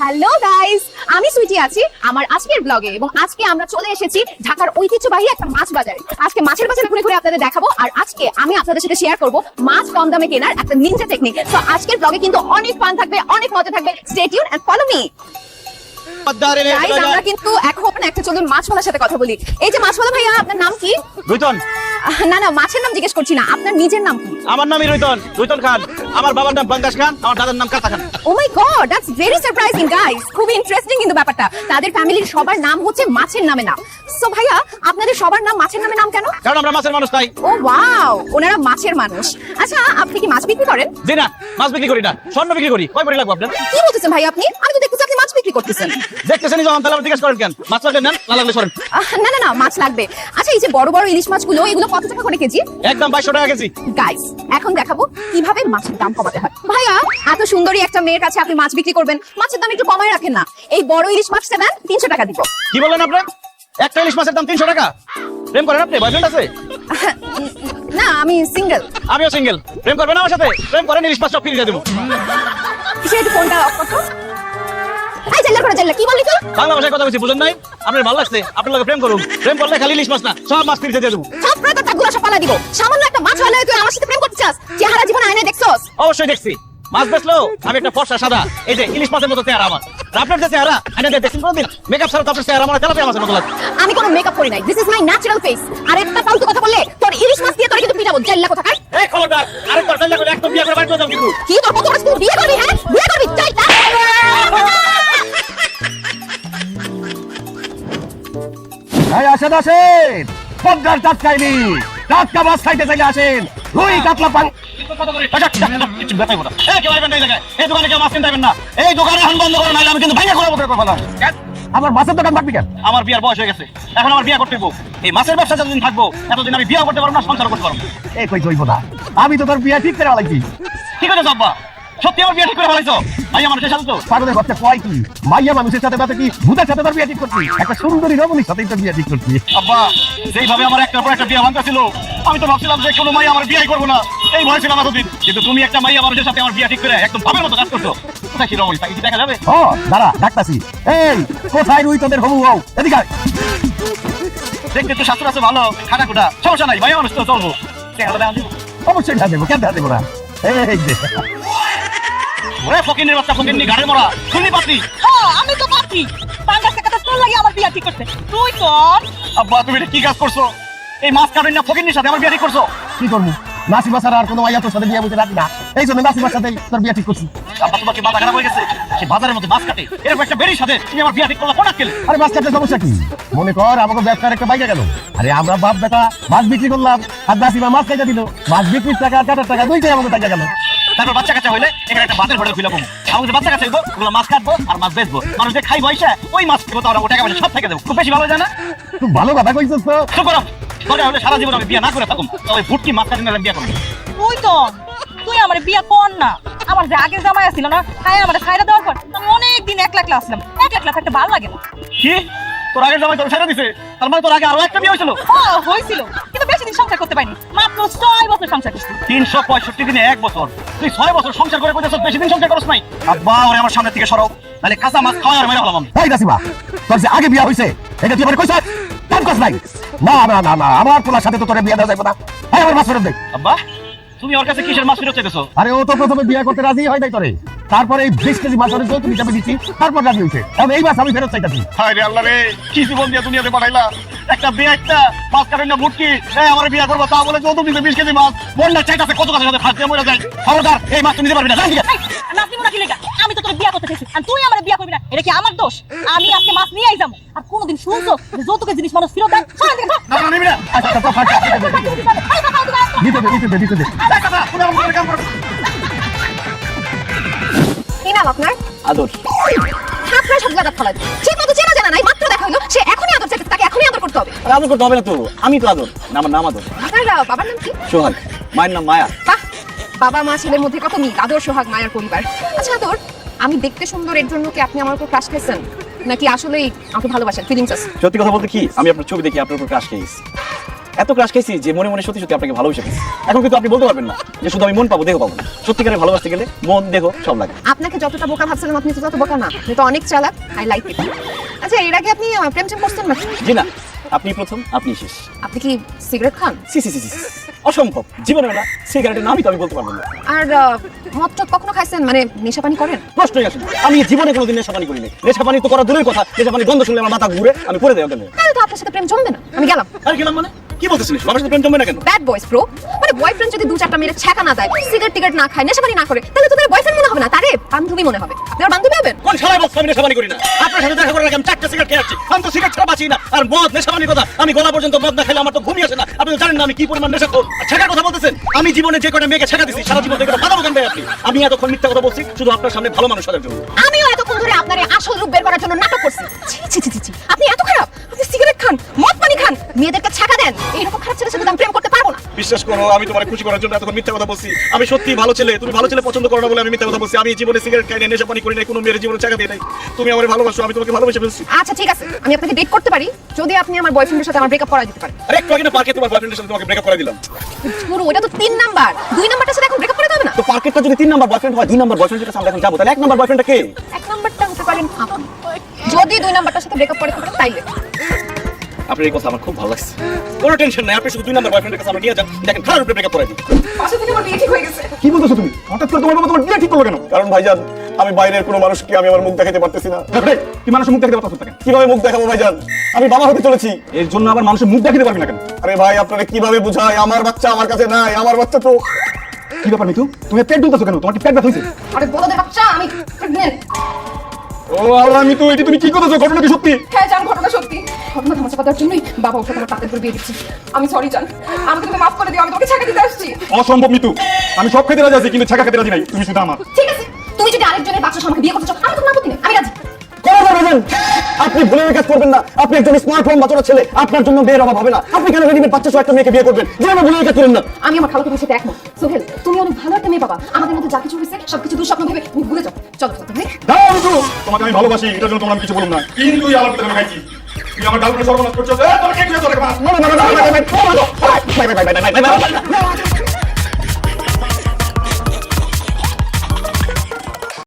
Hello guys, আমি সুইটি আছি আমার আজকের ব্লগে এবং আজকে আমরা চলে এসেছি ঢাকার ঐতিহ্যবাহী একটা মাছ বাজারে। আজকে মাছের বাজারে ঘুরে ঘুরে আপনাদের দেখাবো আর আজকে আমি আপনাদের সাথে শেয়ার করব মাছ কম দামে কেনার একটা নিনজা টেকনিক। সো আজকের ব্লগে কিন্তু অনেক ফান থাকবে, অনেক মজা থাকবে। Stay tune and follow me. Guys, আমরা কিন্তু এখন একটা চলুন মাছওয়ালার সাথে কথা বলি। এই যে মাছওয়ালা ভাইয়া, আপনার নাম কি? রুইতন। না না, মাছের নাম জিজ্ঞেস করছি না, আপনার নিজের নাম কি? আমার নামই রুইতন, রুইতন খান। আমার বাবার নাম বাঙ্গাস খান, আমার দাদার নাম Kata Khan. Oh my god, that's very surprising guys. খুব ইন্টারেস্টিং কিন্তু ব্যাপারটা। তাদের ফ্যামিলির সবার নাম হচ্ছে মাছের নামে নাম। সো ভাইয়া, আপনাদের সবার নাম মাছের নামে নাম কেন? কারণ আমরা মাছের মানুষ তাই। ও ওয়াও, ওনারা মাছের মানুষ। আচ্ছা, আপনি কি মাছ বিক্রি করেন? জি না, মাছ বিক্রি করি না, স্বর্ণ বিক্রি করি। কয় পড়ি লাগবে আপনার? কি বলতেছেন ভাই আপনি? আমি তো দেখতেছি আপনি মাছ বিক্রি করতেছেন। দেখতেছেন যখন, তাহলে আপনি জিজ্ঞেস করেন কেন? মাছ লাগলে নেন, না লাগলে সরেন। না না না, মাছ লাগবে। আচ্ছা, এই যে বড় বড় ইলিশ মাছগুলো, এগুলো কত টাকা করে কেজি? একদম 2200 টাকা কেজি। গাইস, এখন দেখাবো কিভাবে মাছের দাম কমাতে হয়। ভাইয়া, এত সুন্দরী একটা মেয়ের কাছে আপনি মাছ বিক্রি করবেন, মাছের দাম একটু কমায় রাখেন না। এই বড় ইলিশ মাছটা দেন, 300 টাকা দিব। কি বললেন আপনি? একটা ইলিশ মাছের দাম 300 টাকা? প্রেম করেন আপনি? বয়ফ্রেন্ড আছে? না, আমি সিঙ্গেল। আমিও সিঙ্গেল। প্রেম করবেন আমার সাথে? প্রেম করেন, ইলিশ মাছ সব ফিরিয়ে দেবো। কিসের একটু ফোনটা অফ করো। এই জানলা করে জানলা, কি বললি তুই? বাংলা ভাষায় কথা বলছি, বুঝেন নাই? আপনার ভালো লাগছে, আপনার লগে প্রেম করুন। প্রেম করলে খালি ইলিশ মাছ না, সব মাছ ফিরিয়ে দিয়ে দেবো। সব প্রতারটা গুলো সব পালা দিব। সামান্য একটা মাছ হলে তুই আমার সাথে প্রেম করতে চাস? চেহারা জীবন আয়নায় দেখছস? অবশ্যই দেখছি। মাছ বেচলো আমি একটা ফর্সা সাদা, এই যে ইলিশ মাছের মতো চেহারা আমার। আর আপনার যে চেহারা, আয়না দিয়ে দেখছেন কোনদিন? মেকআপ ছাড়া তো আপনার চেহারা আমার তেলাপিয়া মাছের মতো লাগে। আমি কোনো মেকআপ করি নাই, this is my natural face. আর একটা ফালতু কথা বললে তোর ইলিশ মাছ দিয়ে তোর কিন্তু পিটাবো। জানলা কোথাকার? এই খবরদার, আরেকবার জানলা করে একদম বিয়ে করে বাড়ি চলে যাও কিন্তু। কি তোর কত বড় তুই বিয়ে করবি? হ্যাঁ, বিয়ে করবি? চাই না। এই আসেন আসেন, পদ্মার টাটকাইনি টাটকা মাছ খাইতে চাইলে আসেন। রুই কাতলা পান এই দোকানে এখন বন্ধ করে নাইলে আমি কিন্তু ভাইয়া করে বকে ফেলাম। আমার মাছের দোকান থাকবি কেন? আমার বিয়ার বয়স হয়ে গেছে, এখন আমার বিয়া করতে হইব। এই মাছের ব্যবসা যতদিন থাকবো এতদিন আমি বিয়া করতে পারবো না, সংসার করতে পারবো না। এই কই জইব না, আমি তো তোর বিয়া ঠিক করে আলাইছি। ঠিক আছে আব্বা, সত্যি আমার বিয়া ঠিক করে ফেলাইছো? ভাইয়া মানুষের সাথে তো পাগলের বাচ্চা কয় কি, মাইয়া মানুষের সাথে তাতে কি ভূতের সাথে তোর বিয়া ঠিক করছি? একটা সুন্দরী রমণীর সাথেই তোর বিয়া ঠিক করছি। আব্বা, যেইভাবে আমার একটার পর একটা বিয়া ভাঙতেছিল, আমি তো ভাবছিলাম যে কোনো মাই আমার বিয়াই করবো না। এই ভয় ছিল এতদিন, কিন্তু তুমি একটা মাইয়া মানুষের সাথে আমার বিয়া ঠিক করে একদম ভাবের মতো কাজ করছো। কোথায় কি রমণী, তাকে কি দেখা যাবে? ও দাঁড়া, ডাকতাছি। এই কোথায় রুই তোদের হবু হও? এদিকে আয়। দেখতে তো শাস্ত্র আছে ভালো, খাটা খুটা, সমস্যা নাই, ভাইয়া মানুষ তো চলবো। চেহারা দেখা দিব। অবশ্যই দেখা দেবো, কেন দেখা দেবো না? এই যে ওরে ফকিনের বাচ্চা, ফকিন্নি গাড়ি মরা, শুনি পাতি। আমি তো পাচ্ছি পাঙ্গাস টাকাটা তোর লাগে আমার বিয়া ঠিক করতে। তুই কর। আব্বা, তুমি এটা কি কাজ করছো? এই মাছ কাটেন না ফকিন্নির সাথে আমার বিয়া ঠিক করছো? কি করবো, নাসিমা ছাড়া আর কোনো মাইয়া তোর সাথে বিয়া বলতে রাখি না, এই জন্য নাসিমার সাথে তোর বিয়া ঠিক করছি। আব্বা, তোমার কি মাথা খারাপ হয়ে গেছে? সে বাজারের মধ্যে মাছ কাটে, এরকম একটা বেরির সাথে তুমি আমার বিয়া ঠিক করলা কোন আক্কেলে? আরে মাছ কাটতে সমস্যা কি? মনে কর আমাকে ব্যবসার একটা বাইরে গেল, আরে আমরা বাপ বেটা মাছ বিক্রি করলাম আর নাসিমা মাছ খাইতে দিল, মাছ বিক্রির টাকা আর কাটার টাকা দুইটাই আমাকে টাকা গেল। তারপর বাচ্চা কাচ্চা হইলে এখানে একটা বাজার ভরে খুলে পাবো। আমাদের বাচ্চা কাচ্চা হইবো, ওগুলো মাছ কাটবো আর মাছ বেচবো। মানুষ যে খাই বয়সা ওই মাছ খেবো, তো টাকা পয়সা সব থেকে দেবো। খুব বেশি ভালো যায় না? খুব ভালো কথা কইছিস তো। চুপ করো। তোরে হলে সারা জীবন আমি বিয়া না করে থাকুম, তবে ভুটকি মাছ কাটিয়ে আমি বিয়া করবো। তুই তো তুই আমার বিয়া কর না। আমার যে আগের জামাই আছিল না, তাই আমার ছাইরা দেওয়ার পর আমি অনেকদিন একলা একলা আসলাম। একলা থাকতে ভালো লাগে না। কি তোর আগের জামাই তোর ছেড়ে দিছে? তার মানে তোর আগে আরো একটা বিয়ে হয়েছিল? হয়েছিল, কিন্তু বেশি দিন সংসার করতে পারিনি। মাত্র 6 বছর সংসার করছি। 365 দিনে 1 বছর। তুই 6 বছর সংসার করে কইতেছ বেশি দিন সংসার করছ নাই? আব্বা, ওরে আমার সামনে থেকে সরাও, তাহলে কাঁচা মাছ খাওয়া আর মেরে ফেলাম আমি। এই নাসিমা, তোর যে আগে বিয়া হইছে এটা তুই আমার কইছিস? কাম কস নাই? না না না না, আমার পোলার সাথে তো তোর বিয়া দেওয়া যাবে না। এই আমার মাছ ফেরত দে। আব্বা, তুমি ওর কাছে কিসের মাছ ফেরত চাইতেছো? আরে ও তো প্রথমে বিয়া করতে রাজি হয় নাই তোরে, তারপরে এই 20 কেজি মাছ ওরে যৌতুক হিসাবে দিচ্ছি, তারপর রাজি হইছে। এখন এই মাছ আমি ফেরত চাইতাছি। হায় রে আল্লাহ রে, কি জীবন দিয়ে দুনিয়াতে পাঠাইলা? একটা বিয়ে, একটা মাছ কাটেন না ভুটকি, এই আমার বিয়া করবো তা বলে যৌতুক দিতে 20 কেজি মাছ। বন্ডা চাইতাছে কত কাছে সাথে ফাঁস দিয়ে মরে যায়। খবরদার, এই মাছ তুমি নিতে পারবি না, জানি না। নাসিমু নাকি লেগা আমি তো তোর বিয়া করতে চাইছি, আর তুই আমার বিয়া করবি না, এটা কি আমার দোষ? আমি আজকে মাছ নিয়ে আই যাবো। আর কোনোদিন শুনছো যে যৌতুকের জিনিস মানুষ ফেরত দেয়? সরে দিকে সর। না, নিবি না। আচ্ছা তো ফাঁকা দিতে দে। কথা, তুমি আমার ঘরে কাম করো। কি নাম আপনার? আদর। আপনার সাথে লাগা ফলা ঠিক মতো চেনা জানা নাই, মাত্র দেখা হলো। সে এখনই আদর চাইছে, তাকে এখনই আদর করতে হবে। আদর করতে হবে না তো, আমি তো আদর। না, আমার নাম আদর। আপনার বাবার নাম কি? সোহাগ। মায়ের নাম মায়া। বাহ, বাবা মা ছেলের মধ্যে কত মিল। আদর, সোহাগ, মায়ার পরিবার। আচ্ছা আদর, আমি দেখতে সুন্দর এর জন্য কি আপনি আমার উপর ক্রাশ খেয়েছেন, নাকি আসলেই আমাকে ভালোবাসেন? ফিলিংস আছে? সত্যি কথা বলতে কি, আমি আপনার ছবি দেখি আপনার উপর ক্রাশ খেয়ে গেছি। এত ক্রাশ খাইছি যে মনে মনে সত্যি সত্যি আপনাকে ভালোবেসে ফেলেছি। এখন কিন্তু আপনি বলতে পারবেন না যে শুধু আমি মন পাবো দেহ পাবো না। সত্যিকারে ভালোবাসতে গেলে মন দেহ সব লাগে। আপনাকে যতটা বোকা ভাবছিলাম আপনি তো তত বোকা না, আপনি তো অনেক চালাক। I like it. আচ্ছা, এর আগে আপনি প্রেম করতেন না? জি না, আপনি প্রথম, আপনি শেষ। আপনি কি সিগারেট খান? সি সি সি সি, অসম্ভব, জীবনে না। সিগারেটের নামই তো আমি বলতে পারবো না। আর মদ টদ কখনো খাইছেন, মানে নেশা পানি করেন? প্রশ্নই আসে না। আমি জীবনে কোনোদিন নেশাপানি করিনি। নেশাপানি তো করা দূরের কথা, নেশাপানি গন্ধ শুনলে আমার মাথা ঘুরে, আমি পড়ে দেওয়া গেলে। তাহলে তো আপনার সাথে প্রেম জমবে না, আমি গেলাম। আর গেলাম মানে কি বলতেছিস? আমার সাথে প্রেম জমবে না কেন? Bad boys bro. মানে বয়ফ্রেন্ড যদি দু চারটা মেরে ছ্যাঁকা না দেয়, সিগারেট টিগারেট না খায়, নেশা পানি না করে, তাহলে তো তার বয়ফ্রেন্ড মনে হবে না, তারে বান্ধবী মনে হবে। আপনি আর বান্ধবী হবেন? কোন শালায় বলছ আমি নেশাপানি করি না? আপনার সাথে দেখা করার আগে আমি 4টা সিগারেট খেয়ে আসছি। আমি তো সিগারেট ছাড়া বাঁচি না। আর মদ নেশাপানির কথা, আমি গলা পর্যন্ত মদ না খেলে আমার তো ঘুমই আসে না। আপনি তো জানেন না আমি কি পরিমাণ নেশাখোর। আর ছেঁকার কথা বলতেছেন, আমি জীবনে যে কটা মেয়েকে ছেঁকা দিছি সারা জীবন থেকে বাধা বলেন ভাই আপনি। আমি এতক্ষণ মিথ্যা কথা বলছি শুধু আপনার সামনে ভালো মানুষ হওয়ার জন্য। আমিও এতক্ষণ ধরে আপনার এই আসল রূপ বের করার জন্য নাটক করছি। ছি ছি ছি ছি ছি, আপনি এত খারাপ? আপনি সিগারেট খান, মদ পানি খান, মেয়েদেরকে ছ্যাঁকা দেন। এইরকম খারাপ ছেলের সাথে আমি প্রেম করতে পারবো না। বিশ্বাস করো, আমি তোমার খুশি করার জন্য এতক্ষণ মিথ্যা কথা বলছি। আমি সত্যি ভালো ছেলে, তুমি ভালো ছেলে পছন্দ করো না বলে আমি মিথ্যা কথা বলছি। আমি জীবনে সিগারেট খাই না, নেশাপানি করি না, কোনো মেয়ের জীবনে ছেঁকা দিই নাই। তুমি আমার ভালোবাসো, আমি তোমাকে ভালোবেসে ফেলছি। আচ্ছা ঠিক আছে, আমি আপনাকে ডেট করতে পারি যদি আপনি আমার বয়ফ্রেন্ডের সাথে আমার ব্রেকআপ করাই দিতে পারেন। আরে একটু আগে না পার্কে তোমার বয়ফ্রেন্ডের সাথে তোমাকে ব্রেকআপ করে দিলাম। পুরো ওটা তো 3 নাম্বার, 2 নাম্বারটার সাথে এখন ব্রেকআপ করে হবে না? তো পার্কেরটা যদি 3 নাম্বার বয়ফ্রেন্ড হয়, 2 নাম্বার বয়ফ্রেন্ডের কাছে আমরা এখন যাবো, তাহলে 1 নাম্বার বয়ফ্রেন্ডটা কে? 1 নাম্বারটা হতে পারেন আপনি। যদি 2 নাম্বারটার সাথে ব্রেকআপ করে ফেলেন তাইলে। আপনার এই কথা আমার খুব ভালো লাগছে। কোনো টেনশন নাই, আপনি শুধু 2 নাম্বার বয়ফ্রেন্ডের কাছে আমরা নিয়ে যান, দেখেন খারাপ রূপে ব্রেকআপ করে দিই। পাশে থেকে আমার বিয়ে ঠিক হয়ে গেছে। কি বলতেছো তুমি? হঠাৎ করে তোমার বাবা তোমার বিয়ে ঠিক করলো কেন? কারণ ভাইজান, আমি বাইরের কোনো মানুষকে আমি আমার মুখ দেখাতে পারতেছি না। কি মানুষের মুখ দেখাতে পারতেছ না কেন? কিভাবে মুখ দেখাবো ভাইজান? আমি বাবা হতে চলেছি। এর জন্য আবার মানুষের মুখ দেখাতে পারবি না কেন? আরে ভাই, আপনারা কিভাবে বুঝায়? আমার বাচ্চা আমার কাছে নাই, আমার বাচ্চা তো। কি ব্যাপার মিতু, তুমি পেট দুলতেছো কেন? তোমার কি পেট ব্যথা হয়েছে? আরে বলদের বাচ্চা, আমি প্রেগন্যান্ট। ও আল্লাহ মিতু, এটা তুমি কি করতেছো? ঘটনা কি সত্যি? হ্যাঁ জান, ঘটনা সত্যি। ঘটনা ধামাচা পাতার জন্যই বাবা ওর সাথে আমার তাদের বিয়ে দিচ্ছে। আমি সরি জান, আমাকে তুমি মাফ করে দিও, আমি তোমাকে ছেঁকা দিতে আসছি। অসম্ভব মিতু, আমি সব খেতে রাজি আছি কিন্তু ছাকা খেতে রাজি নাই। তুমি শুধু আমার। ঠিক আছে, তুমি যদি আরেকজনের বাচ্চা আমাকে বিয়ে করতে চাও, আমি তো আপত্তি নেই, আমি রাজি। আপনি ভুলে কাজ করবেন না। আপনি একজন স্মার্টফোন বাচ্চা ছেলে, আপনার জন্য বিয়ের অভাব হবে না। আপনি কেন রেডিমেড বাচ্চা সহ একটা মেয়েকে বিয়ে করবেন? যেন ভুলে কাজ করেন না। আমি আমার খালাতো বোনের সাথে একমত। সোহেল, তুমি অনেক ভালো একটা মেয়ে বাবা। আমাদের মধ্যে যা কিছু হয়েছে সবকিছু দুঃস্বপ্ন ভেবে তুমি ভুলে যাও। চলো চলো ভাই। দাঁড়াও মিতু, তোমাকে আমি ভালোবাসি, এটার জন্য তোমার আমি কিছু বললাম না, কিন্তু এই আমার পেছনে খাইছি। তুমি আমার গার্লফ্রেন্ড সর্বনাশ করছো। তোমাকে কি হয়েছে? না না না না না,